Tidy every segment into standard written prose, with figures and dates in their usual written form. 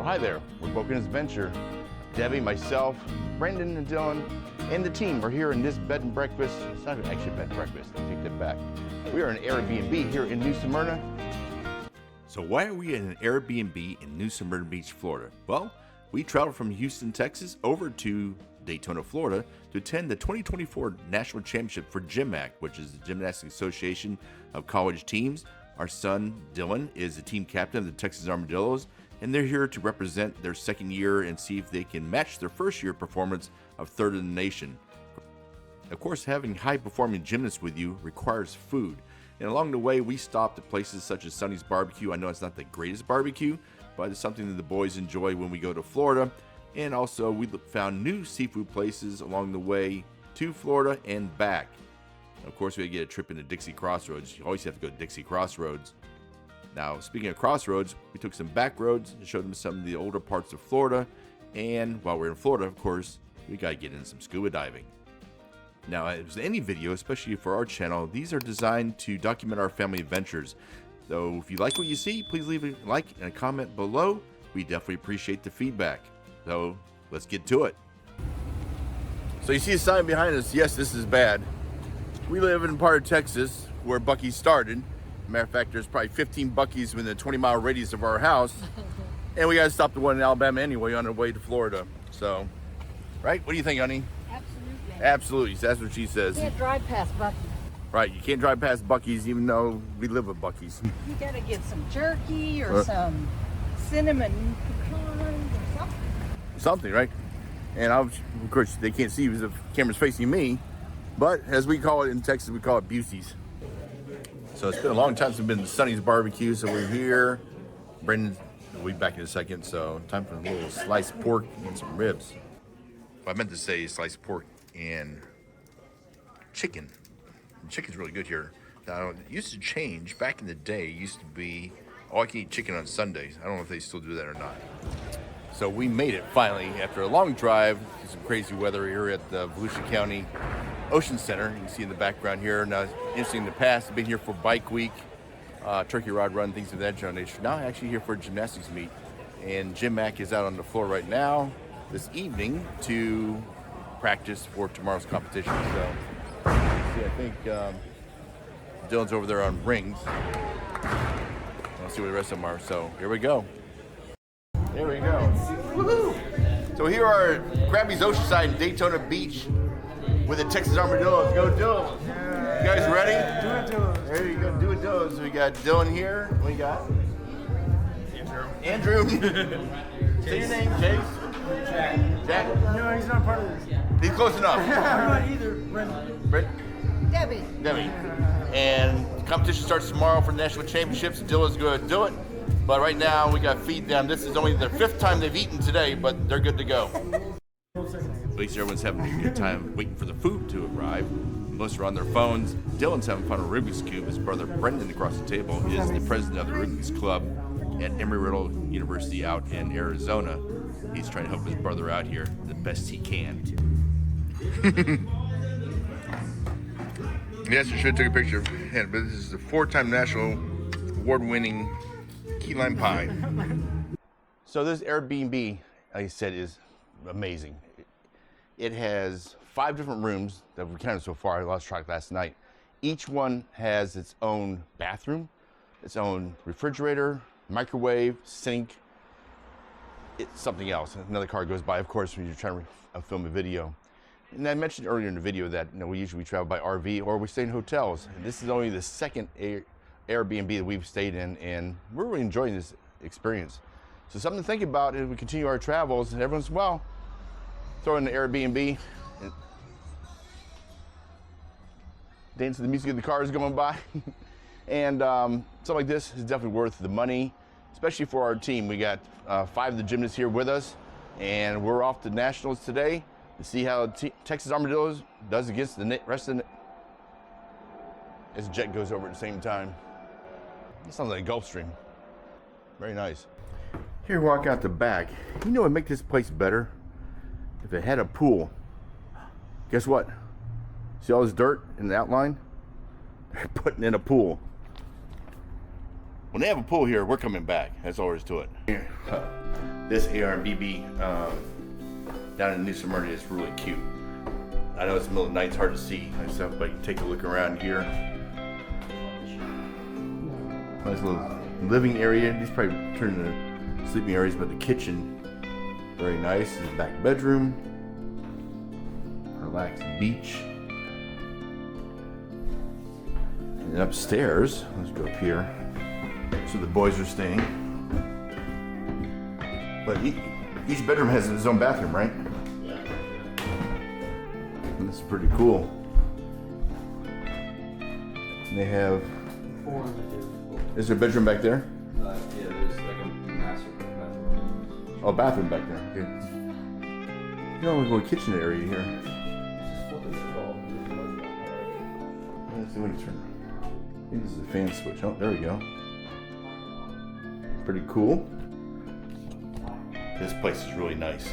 Hi there, we're Broken Adventure. Debbie, myself, Brendan, and Dylan, and the team are here in this bed and breakfast. It's not actually a bed and breakfast, I take that back. We are in an Airbnb here in New Smyrna. So why are we in an Airbnb in New Smyrna Beach, Florida? Well, we traveled from Houston, Texas over to Daytona, Florida to attend the 2024 National Championship for GymACT, which is the Gymnastics Association of College Teams. Our son, Dylan, is the team captain of the Texas Armadillos, and they're here to represent their second year and see if they can match their first year performance of third in the nation. Of course, having high-performing gymnasts with you requires food. And along the way, we stopped at places such as Sonny's Barbecue. I know it's not the greatest barbecue, but it's something that the boys enjoy when we go to Florida. And also, we found new seafood places along the way to Florida and back. Of course, we had to get a trip into Dixie Crossroads. You always have to go to Dixie Crossroads. Now, speaking of crossroads, we took some back roads and showed them some of the older parts of Florida. And while we're in Florida, of course, we got to get into some scuba diving. Now, as any video, especially for our channel, these are designed to document our family adventures. So if you like what you see, please leave a like and a comment below. We definitely appreciate the feedback. So let's get to it. So you see a sign behind us. Yes, this is bad. We live in a part of Texas where Buc-ee's started. Matter of fact, there's probably 15 Buc-ee's within a 20-mile radius of our house. And we got to stop the one in Alabama anyway on our way to Florida. So, right? What do you think, honey? Absolutely. Absolutely. That's what she says. You can't drive past Buc-ee's. Right. You can't drive past Buc-ee's even though we live with Buc-ee's. You got to get some jerky or some cinnamon pecans or something. Something, right? And of course, they can't see because the camera's facing me. But as we call it in Texas, we call it Busies. So it's been a long time since we've been to Sonny's Barbecue, so we're here. Brendan will be back in a second, so time for a little sliced pork and some ribs. Well, I meant to say sliced pork and chicken. And chicken's really good here. Now, it used to change. Back in the day, it used to be all I can eat chicken on Sundays. I don't know if they still do that or not. So we made it finally after a long drive. Some crazy weather here at the Volusia County Ocean Center. You can see in the background here. Now, it's interesting, in the past, I've been here for Bike Week, Turkey Rod Run, things of that generation. Now I'm actually here for a gymnastics meet. And GymACT is out on the floor right now, this evening, to practice for tomorrow's competition. So, see, I think Dylan's over there on rings. Let's see what the rest of them are. So, here we go. There we go. Woohoo! So here are Krabby's Oceanside and Daytona Beach with the Texas Armadillos. Go Dylan. You guys ready? Do it. There you go. Do it, Dylan. So we got Dylan here. We got Andrew. Say your name, Chase. Jack. No, he's not part of this. He's close enough. I'm not either. Brendan. Debbie. And the competition starts tomorrow for the national championships. Dylan's going to do it. But right now, we got to feed them. This is only the 5th time they've eaten today, but they're good to go. At least everyone's having a good time waiting for the food to arrive. Most are on their phones. Dylan's having fun with Rubik's Cube. His brother Brendan across the table is the president of the Rubik's Club at Embry-Riddle University out in Arizona. He's trying to help his brother out here the best he can. Yes, I should have took a picture. Yeah, but this is the 4-time national award-winning key lime pie. So this Airbnb, like I said, is amazing. It has 5 different rooms that we counted so far. I lost track last night. Each one has its own bathroom, its own refrigerator, microwave, sink. It's something else. Another car goes by, of course, when you're trying to film a video. And I mentioned earlier in the video that we usually travel by RV or we stay in hotels. And this is only the second Airbnb that we've stayed in, and we're really enjoying this experience. So something to think about as we continue our travels. And everyone's, well, throw in the Airbnb and dance to the music of the cars going by. And something like this is definitely worth the money, especially for our team. We got 5 of the gymnasts here with us, and we're off to Nationals today to see how Texas Armadillos does against the rest of the... As the jet goes over at the same time. It sounds like a Gulfstream. Very nice. Here, walk out the back. You know what would make this place better? If it had a pool. Guess what? See all this dirt in the outline? They're putting in a pool. When they have a pool here, we're coming back. That's all there is to it. this AR&BB down in New Smyrna is really cute. I know it's the middle of the night, it's hard to see myself, but you can take a look around here. Nice little living area. These probably turn into sleeping areas, but the kitchen, very nice. This is the back bedroom. Relaxed beach. And upstairs, let's go up here. So the boys are staying. But each bedroom has its own bathroom, right? Yeah. And this is pretty cool. And they have. Is there a bedroom back there? Yeah, there's like a master bathroom. Oh, bathroom back there. Okay. You know, we'll go kitchen area here. Let's see when you turn. I think this is a fan switch. Oh, there we go. Pretty cool. This place is really nice.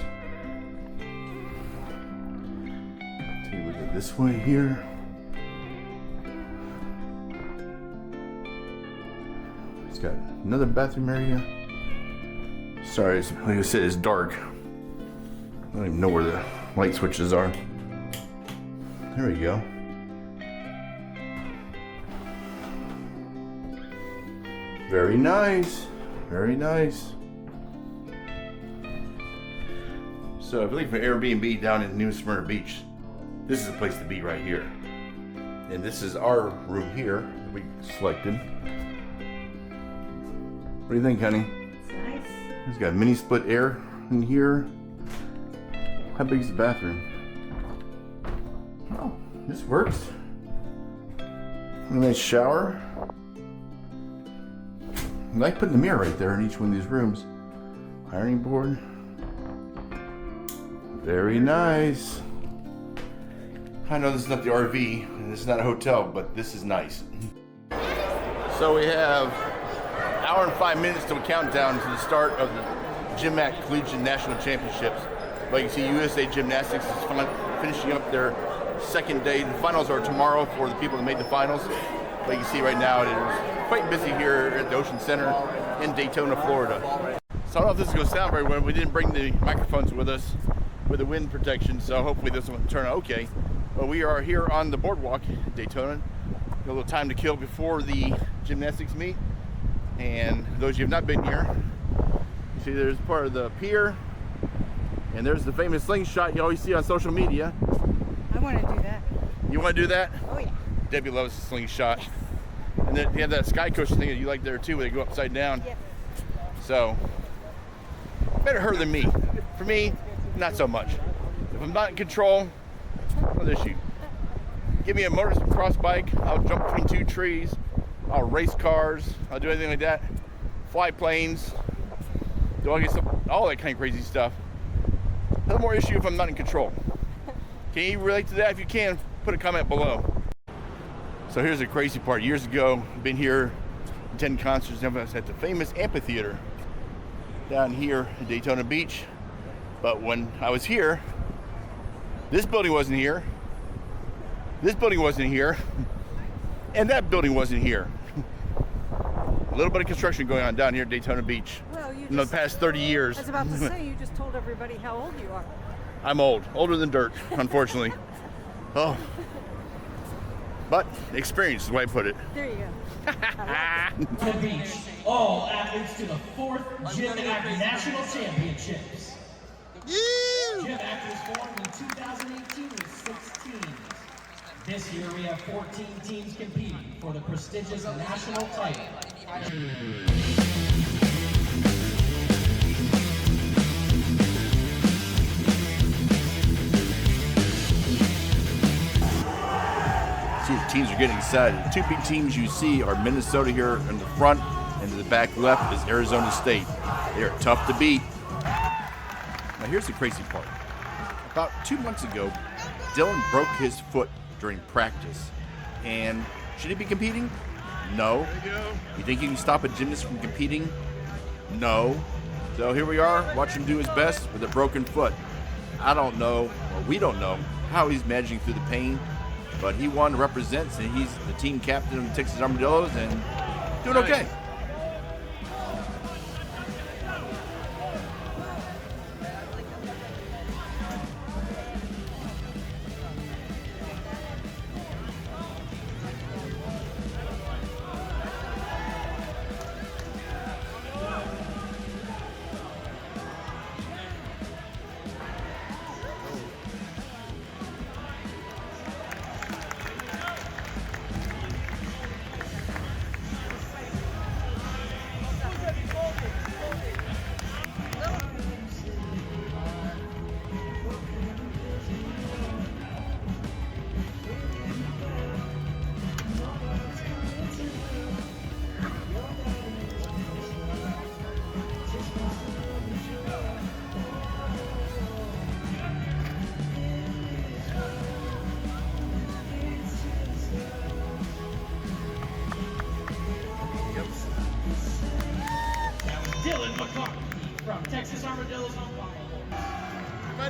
Take a look at this way here. It's got another bathroom area. Sorry, like I said, it's dark. I don't even know where the light switches are. There we go. Very nice. Very nice. So if you're looking for Airbnb down in New Smyrna Beach, this is the place to be right here. And this is our room here that we selected. What do you think, honey? It's nice. It's got mini split air in here. How big is the bathroom? Oh, this works. A nice shower. I like putting the mirror right there in each one of these rooms. Ironing board. Very nice. I know this is not the RV, and this is not a hotel, but this is nice. So we have an hour and 5 minutes till we count down to the start of the GymACT Collegiate National Championships. But you can see USA Gymnastics is finishing up their second day. The finals are tomorrow for the people that made the finals. But you can see right now it is quite busy here at the Ocean Center in Daytona, Florida. So I don't know if this is going to sound very well. We didn't bring the microphones with us with the wind protection, so hopefully this will turn out okay. But we are here on the boardwalk in Daytona. Got a little time to kill before the gymnastics meet. And those of you who have not been here, you see there's part of the pier, and there's the famous slingshot you always see on social media. I want to do that. You want to do that? Oh yeah. Debbie loves the slingshot. And then you have that sky cushion thing that you like there too, where they go upside down. Yep. So, better her than me. For me, not so much. If I'm not in control, no issue. Give me a motocross bike, I'll jump between two trees, I'll race cars, I'll do anything like that. Fly planes, do all that kind of crazy stuff. A little more issue if I'm not in control. Can you relate to that? If you can, put a comment below. So here's the crazy part. Years ago, been here, attending concerts and everything at the famous amphitheater down here at Daytona Beach. But when I was here, this building wasn't here, this building wasn't here, and that building wasn't here. A little bit of construction going on down here at Daytona Beach in the past 30 years. I was about to say, you just told everybody how old you are. I'm old, older than dirt, unfortunately. Oh. But experience is the way I put it. There you go. The beach. All athletes to the 4th GymACT National Championships. GymACT was formed in 2018 with 6 teams. This year we have 14 teams competing for the prestigious national title. See, the teams are getting excited. The two big teams you see are Minnesota here in the front, and to the back left is Arizona State. They are tough to beat. Now here's the crazy part. About 2 months ago, Dylan broke his foot during practice. And should he be competing? No. You think you can stop a gymnast from competing? No. So here we are, watch him do his best with a broken foot. I don't know, or we don't know, how he's managing through the pain. But he won, represents, and he's the team captain of the Texas Armadillos and doing okay. Armadillos umpire. Come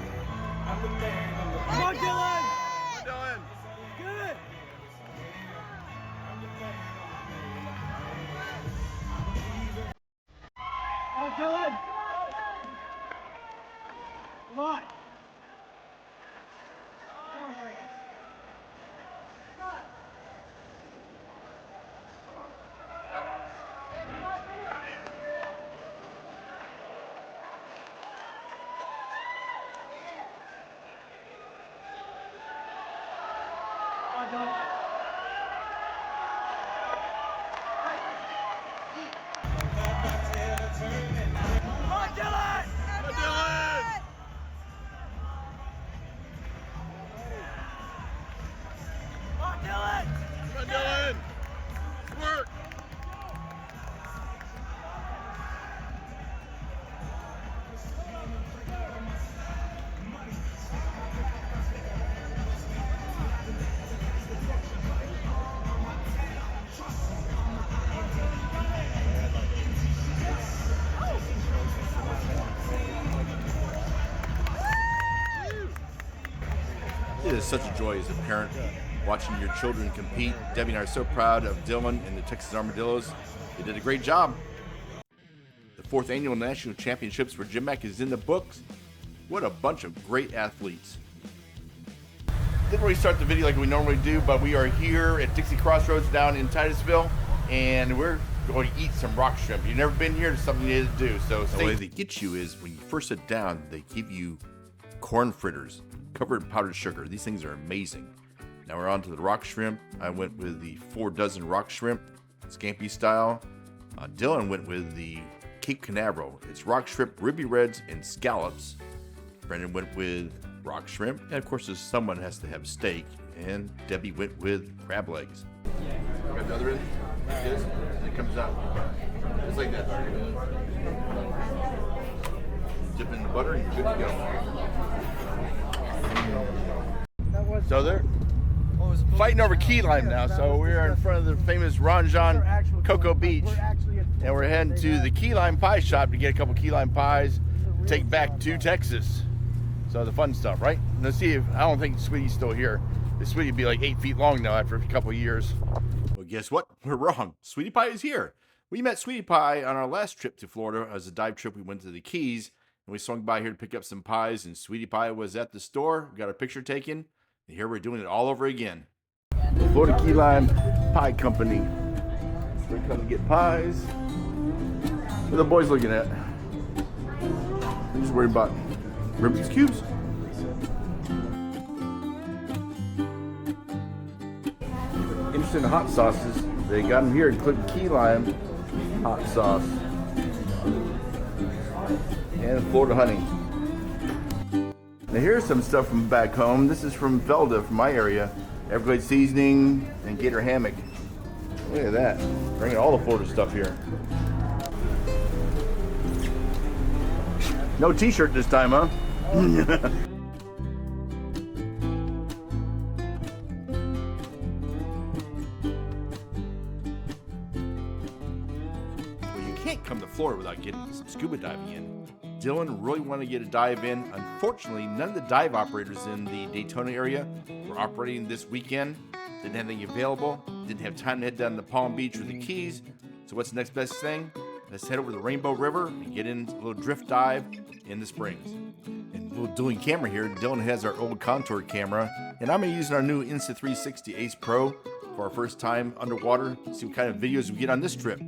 on, Dylan! Come on, Dylan! Dylan! Good! Oh, Dylan! Come on! It is such a joy as a parent watching your children compete. Debbie and I are so proud of Dylan and the Texas Armadillos. They did a great job. The 4th annual national championships for GymACT is in the books. What a bunch of great athletes. Didn't really start the video like we normally do, but we are here at Dixie Crossroads down in Titusville, and we're going to eat some rock shrimp. You've never been here, it's something you need to do. So the way they get you is when you first sit down, they give you corn fritters covered in powdered sugar. These things are amazing. Now we're on to the rock shrimp. I went with the 4 dozen rock shrimp, scampi style. Dylan went with the Cape Canaveral. It's rock shrimp, ruby reds, and scallops. Brendan went with rock shrimp. And of course, someone has to have steak. And Debbie went with crab legs. Got the other end? Like this, and it comes out. Just like that. Dip it in the butter and you're good to go. So they're fighting over key lime now. So we're in front of the famous Ranjan Cocoa Beach. And we're heading to the key lime pie shop to get a couple key lime pies to take back to Texas. So the fun stuff, right? Let's see if, I don't think Sweetie's still here. The Sweetie would be like 8 feet long now after a couple of years. Well, guess what? We're wrong. Sweetie Pie is here. We met Sweetie Pie on our last trip to Florida. As a dive trip, we went to the Keys. And we swung by here to pick up some pies, and Sweetie Pie was at the store. We got our picture taken, and here we're doing it all over again. The Florida Key Lime Pie Company. We come to get pies. What are the boys looking at? They're just worried about Rubik's Cubes. Interested in hot sauces. They got them here, including key lime hot sauce. And Florida honey. Now here's some stuff from back home. This is from Felda, from my area. Everglades seasoning and gator hammock. Look at that. Bringing all the Florida stuff here. No t-shirt this time, huh? Well, you can't come to Florida without getting some scuba diving in. Dylan really wanted to get a dive in. Unfortunately, none of the dive operators in the Daytona area were operating this weekend. Didn't have anything available. Didn't have time to head down to Palm Beach with the Keys. So what's the next best thing? Let's head over to the Rainbow River and get in a little drift dive in the Springs. And a little dueling camera here. Dylan has our old Contour camera, and I'm going to use our new Insta360 Ace Pro for our first time underwater. See what kind of videos we get on this trip.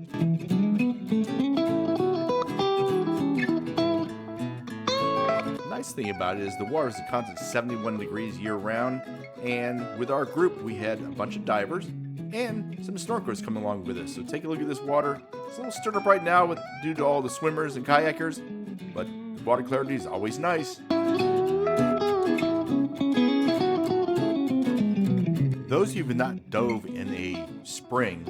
Nice thing about it is the water is a constant 71 degrees year round, and with our group we had a bunch of divers and some snorkelers coming along with us. So take a look at this water. It's a little stirred up right now due to all the swimmers and kayakers, but water clarity is always nice. Those of you who have not dove in a spring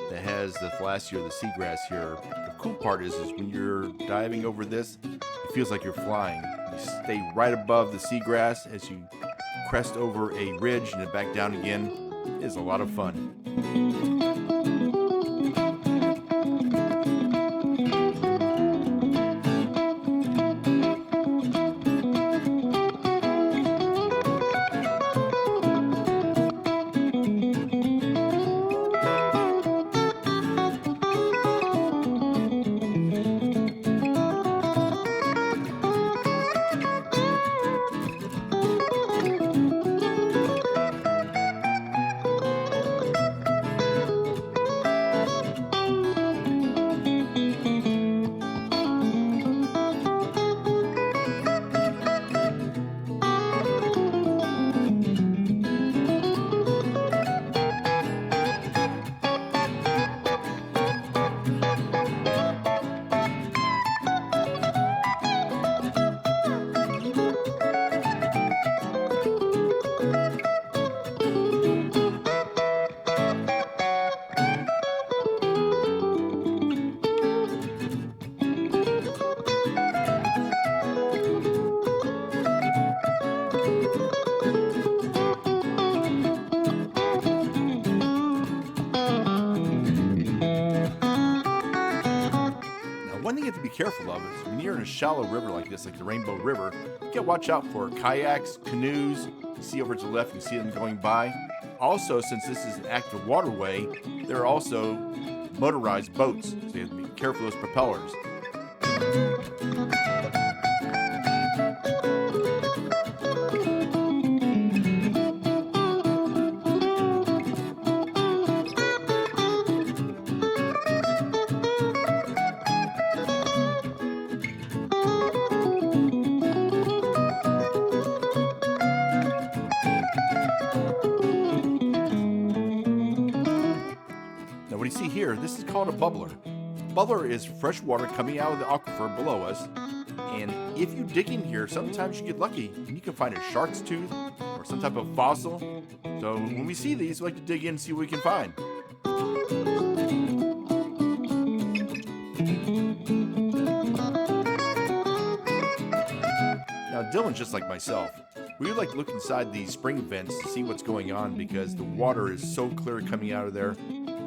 that has the thalassia or the seagrass here, the cool part is when you're diving over this, it feels like you're flying. You stay right above the seagrass as you crest over a ridge and then back down again. It is a lot of fun. One thing you have to be careful of is when you're in a shallow river like this, like the Rainbow River, you gotta watch out for kayaks, canoes. You see over to the left, you see them going by. Also, since this is an active waterway, there are also motorized boats, so you have to be careful of those propellers. What you see here, this is called a bubbler. Bubbler is fresh water coming out of the aquifer below us, and if you dig in here, sometimes you get lucky and you can find a shark's tooth or some type of fossil. So when we see these, we like to dig in and see what we can find. Now Dylan's just like myself. We would like to look inside these spring vents to see what's going on because the water is so clear coming out of there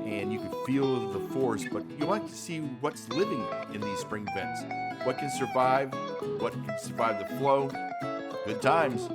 and you can feel the force, but you like to see what's living in these spring vents. What can survive the flow. Good times.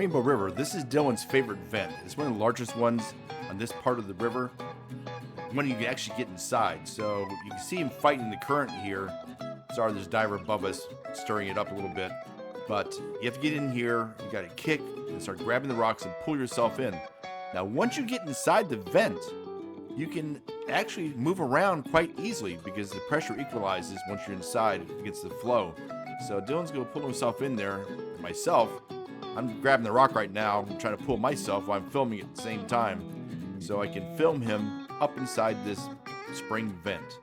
Rainbow River. This is Dylan's favorite vent. It's one of the largest ones on this part of the river. When you can actually get inside. So you can see him fighting the current here. Sorry, there's a diver above us stirring it up a little bit. But you have to get in here, you gotta kick and start grabbing the rocks and pull yourself in. Now, once you get inside the vent, you can actually move around quite easily because the pressure equalizes once you're inside against the flow. So Dylan's gonna pull himself in there. Myself, I'm grabbing the rock right now. I'm trying to pull myself while I'm filming at the same time. So I can film him up inside this spring vent.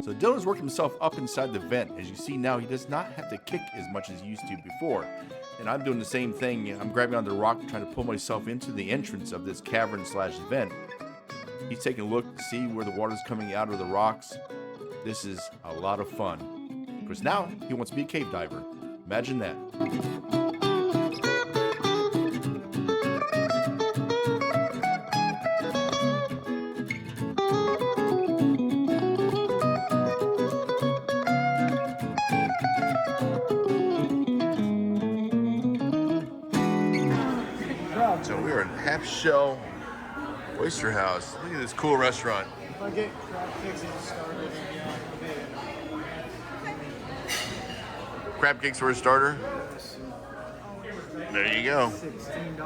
So Dylan's worked himself up inside the vent. As you see now, he does not have to kick as much as he used to before. And I'm doing the same thing. I'm grabbing onto the rock, trying to pull myself into the entrance of this cavern slash vent. He's taking a look to see where the water's coming out of the rocks. This is a lot of fun. Because now he wants to be a cave diver. Imagine that. So we are in Half Shell Oyster House. Look at this cool restaurant. If I get crab cakes and started, Crab cakes for a starter. There you go. $16.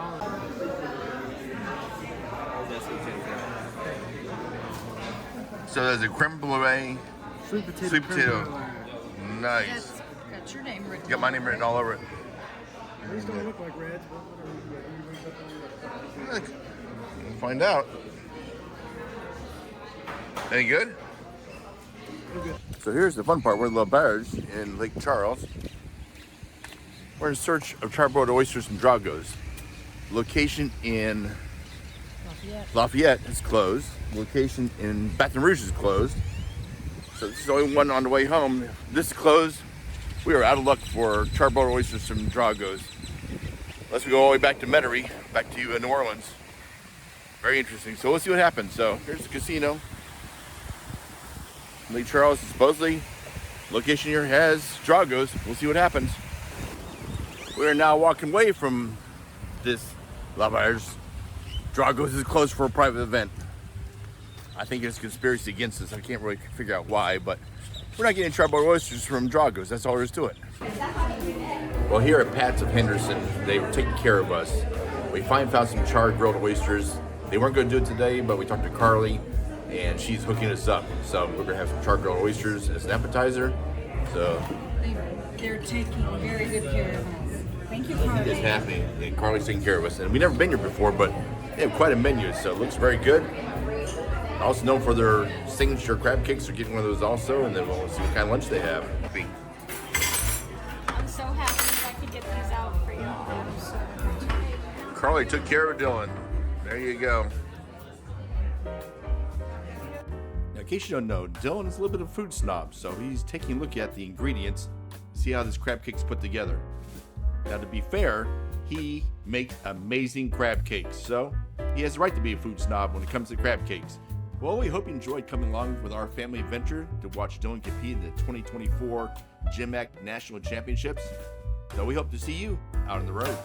So there's a creme brulee, Sweet potato. sweet potato. creme Nice. Got your name written. You got my name written all over it. brulee. These don't look like reds, but whatever. Look, we'll find out. Any good? So here's the fun part. We're in La Barge in Lake Charles. We're in search of charbroiled oysters and dragos. Location in Lafayette is closed. Location in Baton Rouge is closed. So this is the only one on the way home. If this is closed, we are out of luck for charbroiled oysters and dragos. Unless we go all the way back to Metairie, back to New Orleans. Very interesting. So we'll see what happens. So here's the casino. Lake Charles, supposedly, location here has dragos. We'll see what happens. We are now walking away from this La Barge. Dragos is closed for a private event. I think it's a conspiracy against us. I can't really figure out why, but we're not getting charbroiled oysters from Dragos. That's all there is to it. Well, here at Pat's of Henderson, they were taking care of us. We finally found some charred grilled oysters. They weren't going to do it today, but we talked to Carly, and she's hooking us up. So we're going to have some charred grilled oysters as an appetizer. So They're taking very good care of us. Thank you, it's Carly. happening, and Carly's taking care of us. And we've never been here before, but they have quite a menu, so it looks very good. Also known for their signature crab cakes. We're getting one of those also, and then we'll see what kind of lunch they have. I'm so happy that I could get these out for y'all. Carly took care of Dylan. There you go. Now, in case you don't know, Dylan is a little bit of a food snob, so he's taking a look at the ingredients, see how this crab cake's put together. Now, to be fair, he makes amazing crab cakes, so he has the right to be a food snob when it comes to crab cakes. Well, we hope you enjoyed coming along with our family adventure to watch Dylan compete in the 2024 GymACT National Championships. So we hope to see you out on the road.